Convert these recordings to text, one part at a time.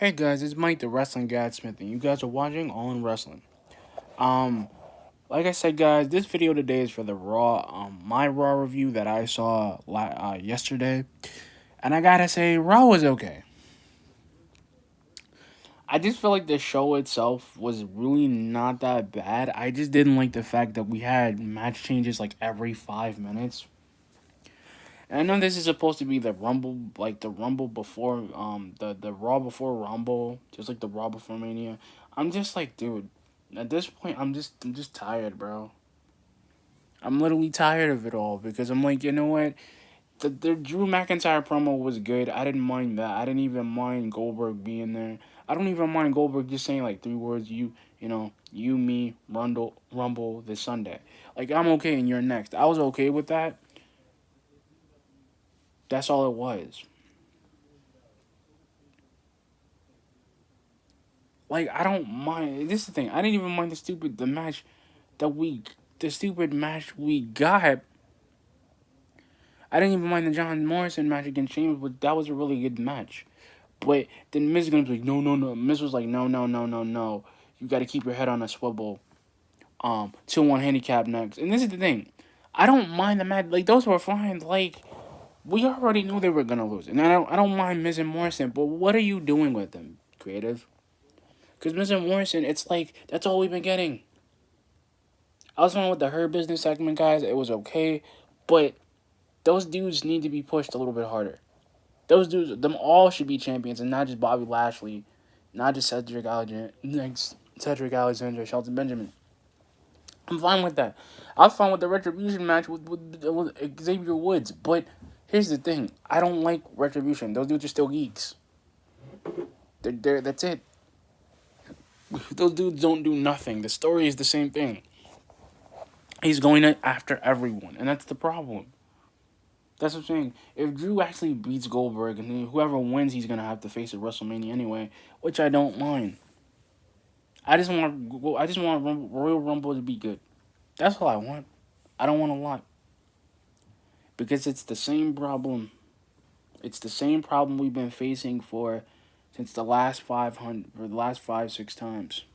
Hey guys, it's Mike the Wrestling Gadsmith, and you guys are watching All in Wrestling. Um, like I said, guys, this video today is for the Raw, my Raw review that I saw yesterday, and I gotta say, Raw was okay. I just feel like the show itself was really not that bad. I just didn't like the fact that we had match changes like every 5 minutes. And I know this is supposed to be the Rumble, like the Rumble before, the Raw before Rumble, just like the Raw before Mania. I'm just like, dude, at this point, I'm just tired, bro. I'm literally tired of it all because I'm like, you know what? The Drew McIntyre promo was good. I didn't mind that. I didn't even mind Goldberg being there. I don't even mind Goldberg just saying like three words. You, me, Rumble this Sunday. Like I'm okay, and you're next. I was okay with that. That's all it was. Like I don't mind. This is the thing. I didn't even mind the stupid match we got. I didn't even mind the John Morrison match against Sheamus, but that was a really good match. But then Miz gonna be like, no, no, no. Miz was like, no, no, no, no, no. You got to keep your head on a swivel. 2-1 handicap next. And this is the thing. I don't mind the match. Like those were fine. Like we already knew they were gonna lose, and I don't mind Miz and Morrison. But what are you doing with them, creative? Because Miz and Morrison, it's like that's all we've been getting. I was fine with the Hurt Business segment, guys. It was okay, but those dudes need to be pushed a little bit harder. Those dudes, them all should be champions, and not just Bobby Lashley, not just Cedric Alexander, Shelton Benjamin. I'm fine with that. I was fine with the Retribution match with Xavier Woods, but here's the thing: I don't like Retribution. Those dudes are still geeks. That's it. Those dudes don't do nothing. The story is the same thing. He's going after everyone, and that's the problem. That's what I'm saying. If Drew actually beats Goldberg, and then whoever wins, he's gonna have to face at WrestleMania anyway, which I don't mind. I just want Royal Rumble to be good. That's all I want. I don't want a lot because it's the same problem. It's the same problem we've been facing for since the last 500 or the last 5 6 times.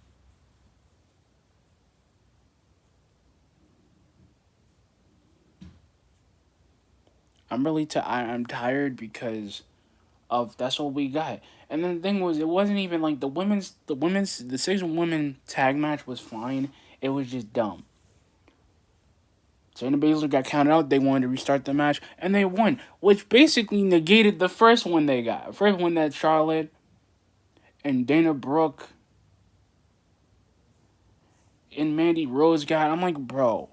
I'm tired because of that's what we got. And then the thing was, it wasn't even like the 6 women tag match was fine. It was just dumb. Shayna Baszler got counted out. They wanted to restart the match, and they won, which basically negated the first one they got. First one that Charlotte and Dana Brooke and Mandy Rose got. I'm like, bro.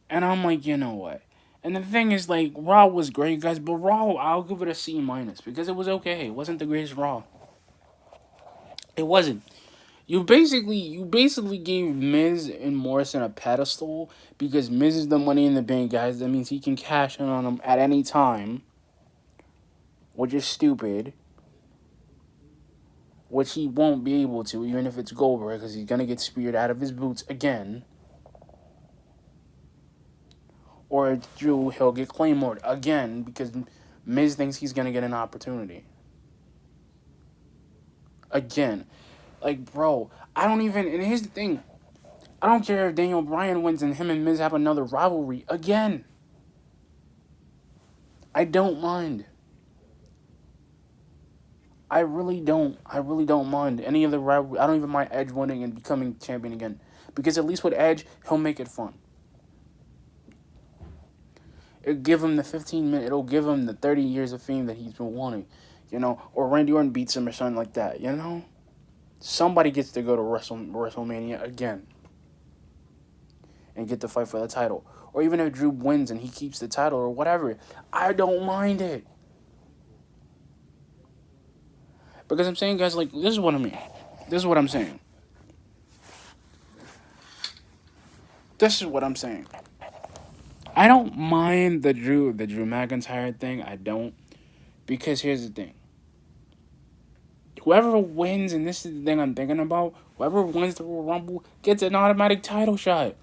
And I'm like, you know what? And the thing is, like, Raw was great, guys, but Raw, I'll give it a C minus because it was okay. It wasn't the greatest Raw. It wasn't. You basically gave Miz and Morrison a pedestal because Miz is the Money in the Bank, guys. That means he can cash in on them at any time, which is stupid. Which he won't be able to, even if it's Goldberg, because he's gonna get speared out of his boots again. Or Drew, he'll get Claymored again because Miz thinks he's gonna get an opportunity. Again. Like, bro, I don't even. And here's the thing: I don't care if Daniel Bryan wins and him and Miz have another rivalry again. I don't mind. I really don't. I really don't mind any of the rivalry. I don't even mind Edge winning and becoming champion again, because at least with Edge, he'll make it fun. It'll give him the 15 minute. It'll give him the 30 years of fame that he's been wanting, Or Randy Orton beats him or something like that. Somebody gets to go to WrestleMania again and get to fight for the title. Or even if Drew wins and he keeps the title or whatever, I don't mind it. Because I'm saying, guys, like, this is what I mean. This is what I'm saying. This is what I'm saying. I don't mind the Drew McIntyre thing. I don't. Because here's the thing. Whoever wins, and this is the thing I'm thinking about, whoever wins the Royal Rumble gets an automatic title shot.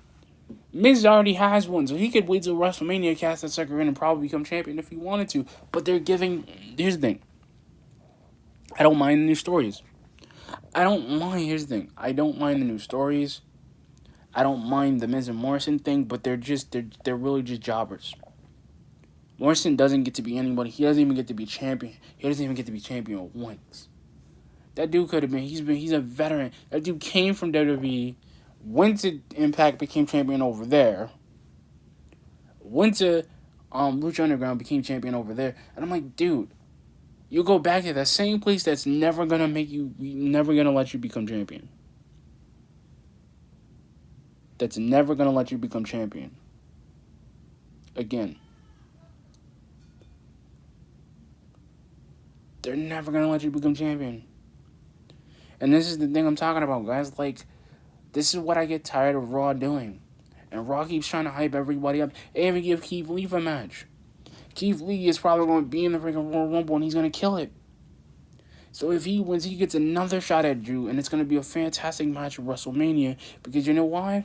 Miz already has one, so he could wait till WrestleMania, cast that sucker in, and probably become champion if he wanted to. But they're giving. Here's the thing. I don't mind the new stories. I don't mind. Here's the thing. I don't mind the new stories. I don't mind the Miz and Morrison thing, but they're really just jobbers. Morrison doesn't get to be anybody. He doesn't even get to be champion. He doesn't even get to be champion once. That dude could have been. He's a veteran. That dude came from WWE, went to Impact, became champion over there. Went to Lucha Underground, became champion over there. And I'm like, dude, you go back to that same place that's never gonna let you become champion. That's never gonna let you become champion. Again. They're never gonna let you become champion. And this is the thing I'm talking about, guys. Like, this is what I get tired of Raw doing. And Raw keeps trying to hype everybody up. They even give Keith Lee a match. Keith Lee is probably going to be in the freaking Royal Rumble and he's going to kill it. So if he wins, he gets another shot at Drew. And it's going to be a fantastic match at WrestleMania. Because you know why?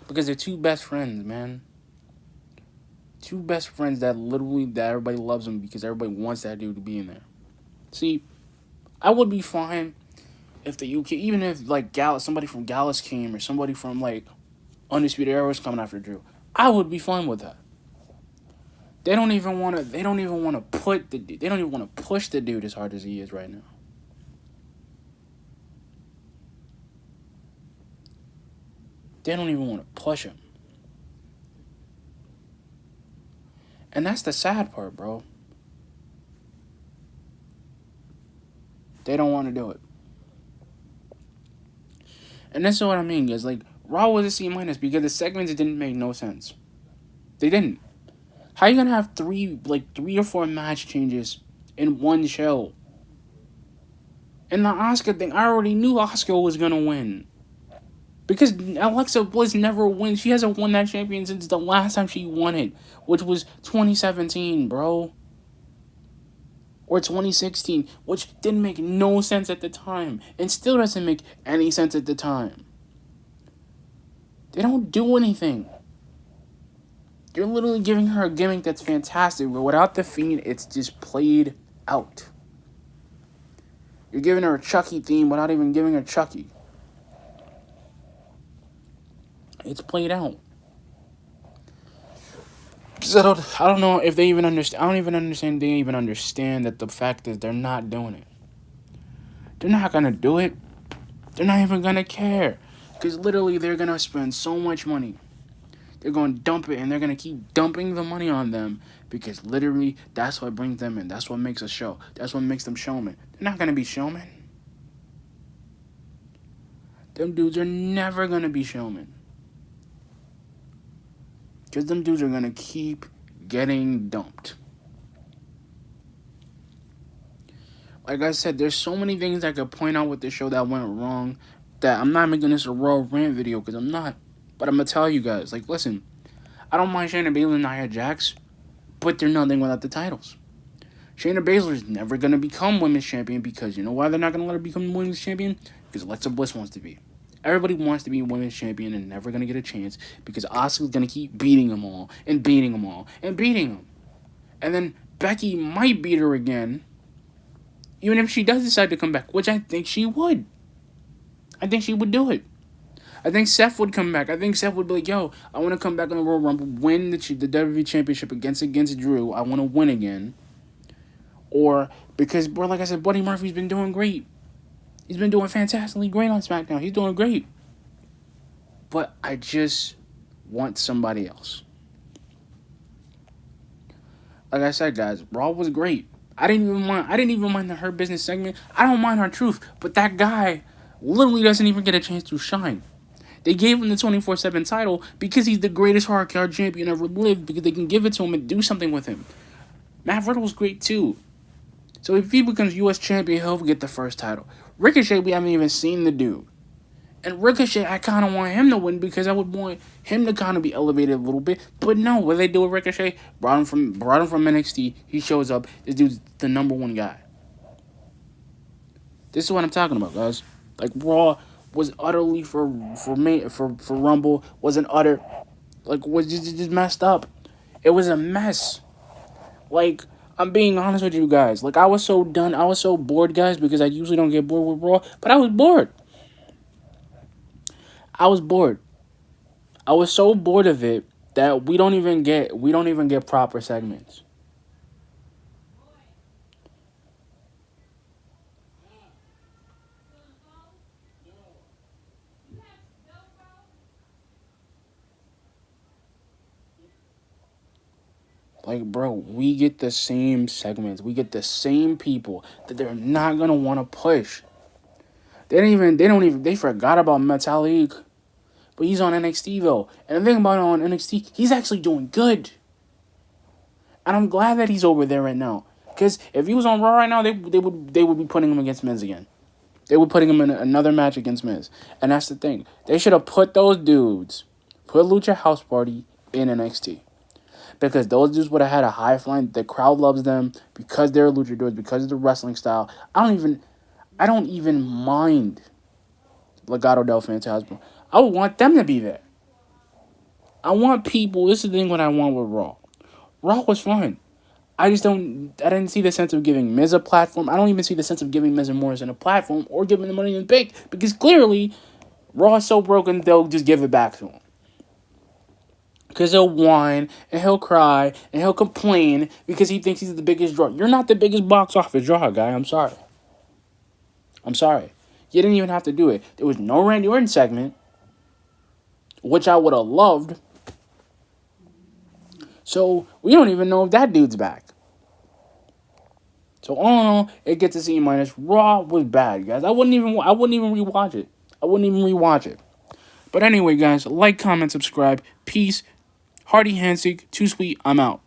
Because they're two best friends, man. Two best friends that everybody loves them because everybody wants that dude to be in there. See, I would be fine if the UK, even if like somebody from Gallus came or somebody from like Undisputed Era was coming after Drew, I would be fine with that. They don't even want to push the dude as hard as he is right now. They don't even want to push him. And that's the sad part, bro. They don't want to do it. And that's what I mean, guys. Like, Raw was a C- because the segments didn't make no sense. They didn't. How are you gonna have three or four match changes in one show? And the Asuka thing, I already knew Asuka was gonna win. Because Alexa Bliss never wins. She hasn't won that champion since the last time she won it, which was 2017, bro. Or 2016, which didn't make no sense at the time. And still doesn't make any sense at the time. They don't do anything. You're literally giving her a gimmick that's fantastic, but without the Fiend, it's just played out. You're giving her a Chucky theme without even giving her Chucky. It's played out. Because I don't know if they even understand. I don't even understand. They even understand that the fact is they're not doing it. They're not gonna do it. They're not even gonna care. Because literally, they're gonna spend so much money. They're going to dump it, and they're going to keep dumping the money on them because literally that's what brings them in. That's what makes a show. That's what makes them showmen. They're not going to be showmen. Them dudes are never going to be showmen. Because them dudes are going to keep getting dumped. Like I said, there's so many things I could point out with this show that went wrong that I'm not making this a raw rant video because I'm not. But I'm going to tell you guys, like, listen, I don't mind Shayna Baszler and Nia Jax, but they're nothing without the titles. Shayna Baszler is never going to become women's champion because you know why they're not going to let her become women's champion? Because Alexa Bliss wants to be. Everybody wants to be women's champion and never going to get a chance because Asuka's going to keep beating them all and beating them all and beating them. And then Becky might beat her again, even if she does decide to come back, which I think she would. I think she would do it. I think Seth would come back. I think Seth would be like, yo, I want to come back on the Royal Rumble, win the WWE Championship against Drew. I want to win again. Or, because, bro, like I said, Buddy Murphy's been doing great. He's been doing fantastically great on SmackDown. He's doing great. But I just want somebody else. Like I said, guys, Raw was great. I didn't even mind the Her Business segment. I don't mind Her Truth. But that guy literally doesn't even get a chance to shine. They gave him the 24/7 title because he's the greatest hardcore champion ever lived because they can give it to him and do something with him. Matt Riddle's great too. So if he becomes U.S. champion, he'll get the first title. Ricochet, we haven't even seen the dude. And Ricochet, I kind of want him to win because I would want him to kind of be elevated a little bit. But no, what they do with Ricochet? Brought him from NXT. He shows up. This dude's the number one guy. This is what I'm talking about, guys. Like, Raw was utterly for Rumble wasn't was just messed up. It was a mess. Like, I'm being honest with you guys. Like, I was so done. I was so bored, guys, because I usually don't get bored with Raw. But I was bored. I was bored. I was so bored of it that we don't even get proper segments. Like, bro, we get the same segments. We get the same people that they're not gonna want to push. They forgot about Metalik. But he's on NXT though. And the thing about it on NXT, he's actually doing good. And I'm glad that he's over there right now. Because if he was on Raw right now, they would be putting him against Miz again. They were putting him in another match against Miz. And that's the thing. They should have put those dudes, put Lucha House Party in NXT. Because those dudes would have had a high flying. The crowd loves them because they're luchadors, because of the wrestling style. I don't even mind Legado del Fantasma. I would want them to be there. I want people. This is the thing what I want with Raw. Raw was fun. I didn't see the sense of giving Miz a platform. I don't even see the sense of giving Miz and Morrison a platform or giving them Money in the Bank because clearly Raw is so broken they'll just give it back to him. Because he'll whine and he'll cry and he'll complain because he thinks he's the biggest draw. You're not the biggest box office draw, guy. I'm sorry. I'm sorry. You didn't even have to do it. There was no Randy Orton segment, which I would have loved. So we don't even know if that dude's back. So all in all, it gets a C minus. Raw was bad, guys. I wouldn't even rewatch it. I wouldn't even rewatch it. But anyway, guys, like, comment, subscribe. Peace. Hardy Hansig, Too Sweet. I'm out.